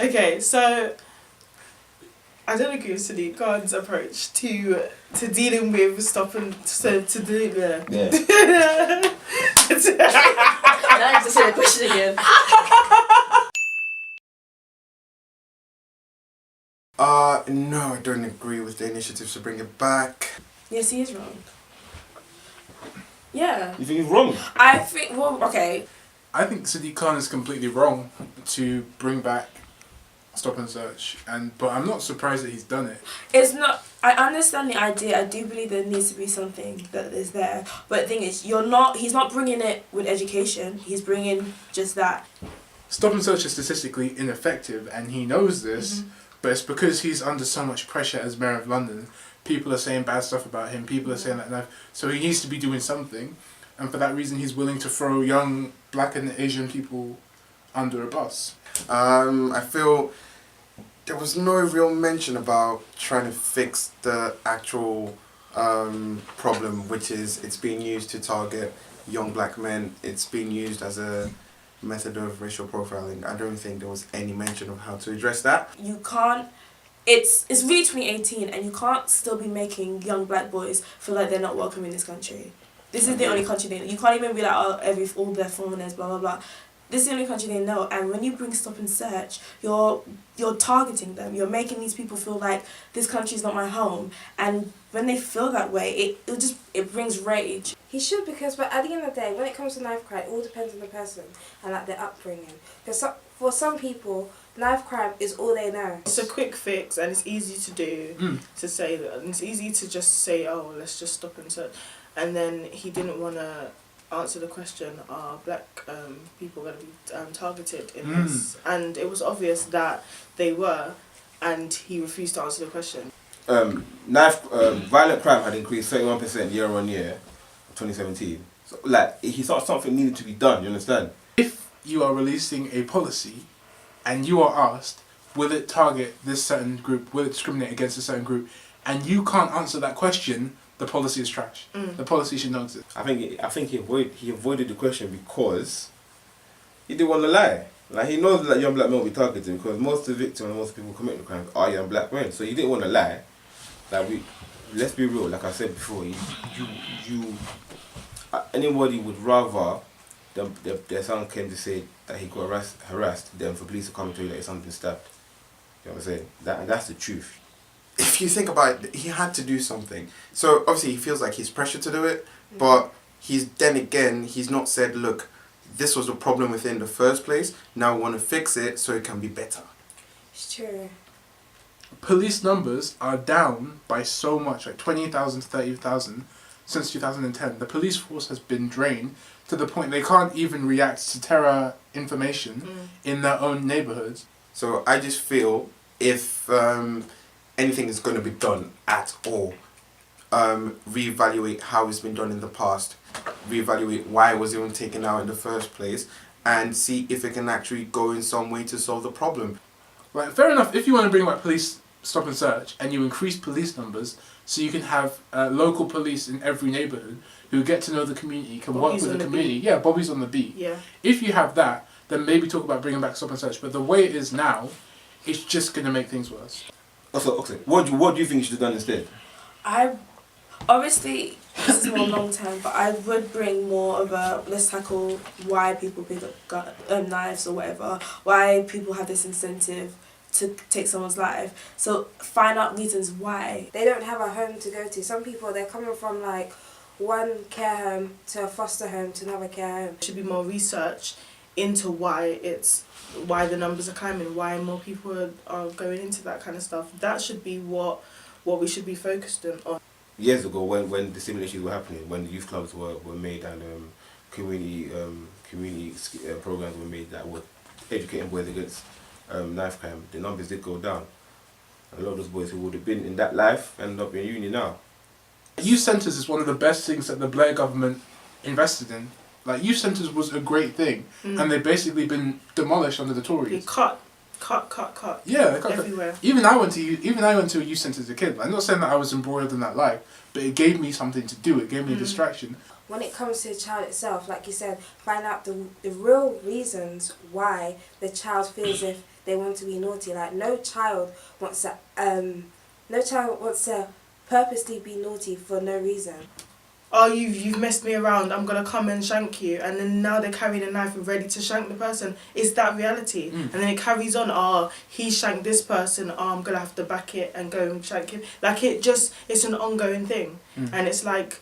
Okay, so I don't agree with Sadiq Khan's approach to dealing with to do the. Yeah. I have to say the question again. No, I don't agree with the initiatives to bring it back. Yes, he is wrong. Yeah. You think he's wrong? I think, well, okay. I think Sadiq Khan is completely wrong to bring back stop and search, but I'm not surprised that he's done it. It's not. I understand the idea. I do believe there needs to be something that is there. But the thing is, he's not bringing it with education. He's bringing just that. Stop and search is statistically ineffective, and he knows this. Mm-hmm. But it's because he's under so much pressure as Mayor of London. People are saying bad stuff about him. People are saying that knife. So he needs to be doing something. And for that reason, he's willing to throw young black and Asian people under a bus. I feel there was no real mention about trying to fix the actual problem, which is it's being used to target young black men. It's being used as a method of racial profiling. I don't think there was any mention of how to address that. You can't. It's really 2018, and you can't still be making young black boys feel like they're not welcome in this country. This is the only country they know. You can't even be like, oh, all their foreigners, blah blah blah. This is the only country they know, and when you bring stop and search, you're targeting them. You're making these people feel like this country's not my home, and when they feel that way, it brings rage. He should, because but at the end of the day, when it comes to knife crime, it all depends on the person and like their upbringing. Because for some people, knife crime is all they know. It's a quick fix, and it's easy to do. To say that, and it's easy to just say, oh, let's just stop and search, and then he didn't want to answer the question, are black people going to be targeted in this? And it was obvious that they were, and he refused to answer the question. Violent crime had increased 31% year on year, 2017. So, like, he thought something needed to be done. You understand? If you are releasing a policy, and you are asked, will it target this certain group? Will it discriminate against a certain group? And you can't answer that question. The policy is trash. The policy should not exist. I think he avoided the question because he didn't want to lie. Like, he knows that young black men will be targeted because most of the victims and most of the people committing the crimes are young black men. So he didn't want to lie. Like, let's be real. Like I said before, anybody would rather their son came to say that he got harassed than for police to come and tell you that his son's been stabbed. You know what I'm saying? That's the truth. If you think about it, he had to do something. So obviously he feels like he's pressured to do it, but he's not said, look, this was a problem within the first place, now I want to fix it so it can be better. It's true. Police numbers are down by so much, like 20,000 to 30,000 since 2010. The police force has been drained to the point they can't even react to terror information in their own neighbourhoods. So I just feel if anything is going to be done at all, reevaluate how it's been done in the past, reevaluate why it was even taken out in the first place, and see if it can actually go in some way to solve the problem. Like, fair enough, if you want to bring back police stop and search and you increase police numbers so you can have local police in every neighbourhood who get to know the community, can work with the community. Yeah, Bobby's on the beat. Yeah. If you have that, then maybe talk about bringing back stop and search. But the way it is now, it's just going to make things worse. Okay. What do you think you should have done instead? Obviously, this is more long term, but I would bring more of a, let's tackle why people pick up knives or whatever, why people have this incentive to take someone's life. So find out reasons why. They don't have a home to go to. Some people, they're coming from like one care home to a foster home to another care home. There should be more research into why the numbers are climbing, why more people are going into that kind of stuff. That should be what we should be focused on. Years ago, when the similar issues were happening, when youth clubs were made and community programs were made that were educating boys against knife crime, the numbers did go down. A lot of those boys who would have been in that life ended up in uni now. Youth centres is one of the best things that the Blair government invested in. Like, youth centres was a great thing, and they've basically been demolished under the Tories. They cut cut. Yeah, Everywhere. Even I went to a youth centre as a kid. I'm not saying that I was embroiled in that life, but it gave me something to do. It gave me a distraction. When it comes to the child itself, like you said, find out the real reasons why the child feels if they want to be naughty. Like no child wants to purposely be naughty for no reason. Oh, you've messed me around, I'm gonna come and shank you, and then now they're carrying a knife and ready to shank the person. Is that reality? And then it carries on, he shanked this person, I'm gonna have to back it and go and shank him. Like it's an ongoing thing. And it's like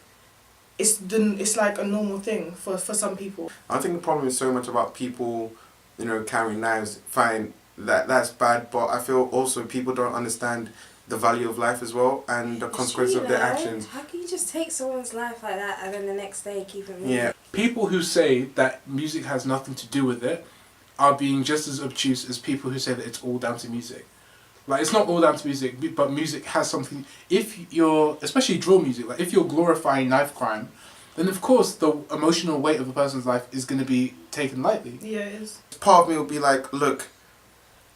it's like a normal thing for some people. I think the problem is so much about people, carrying knives. Fine, that's bad, but I feel also people don't understand the value of life as well and the consequences of their actions. How can you just take someone's life like that and then the next day keep it moving? Yeah. People who say that music has nothing to do with it are being just as obtuse as people who say that it's all down to music. Like, it's not all down to music, but music has something. If you're, especially drill music, like if you're glorifying knife crime, then of course the emotional weight of a person's life is going to be taken lightly. Yeah, it is. Part of me will be like, look,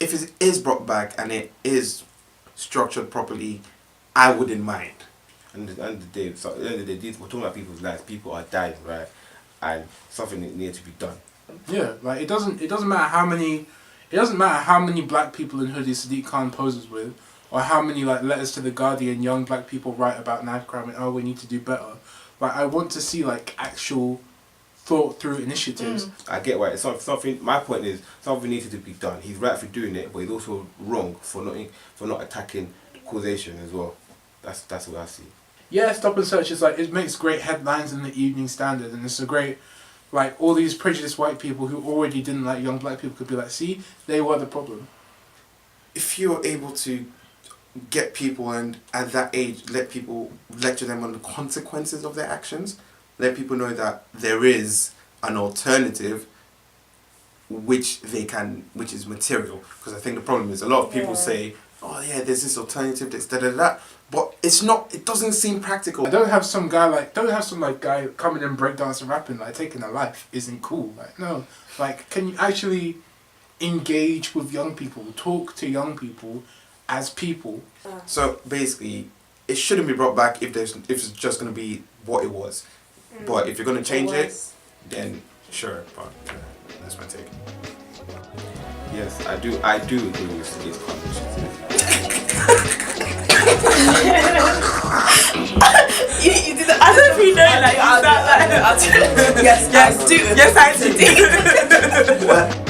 if it is brought back and it is structured properly, I wouldn't mind. And at the end of the day, we're talking about people's lives. People are dying, right? And something needs to be done. Yeah, like it doesn't matter how many black people in hoodies Sadiq Khan poses with, or how many like letters to the Guardian young black people write about knife crime and we need to do better. Like, I want to see like actual thought through initiatives. I get why it's something. My point is something needs to be done. He's right for doing it, but he's also wrong for not attacking the causation as well. That's what I see. Yeah, stop and search is like, it makes great headlines in the Evening Standard, and it's a great, like, all these prejudiced white people who already didn't like young black people could be like, see, they were the problem. If you're able to get people and at that age lecture them on the consequences of their actions, let people know that there is an alternative which is material. Because I think the problem is a lot of people say, oh yeah, there's this alternative, this that, but it's not. It doesn't seem practical. I don't have some guy coming and breakdancing rapping like taking a life isn't cool. Like, no, like, can you actually engage with young people, talk to young people as people? So basically, it shouldn't be brought back if it's just going to be what it was. But if you're going to change it, then sure. But that's my take. Yes, I do agree with Sadiq's conditions. You did that. I don't know if you know that. Yes, I do. Yes, I do.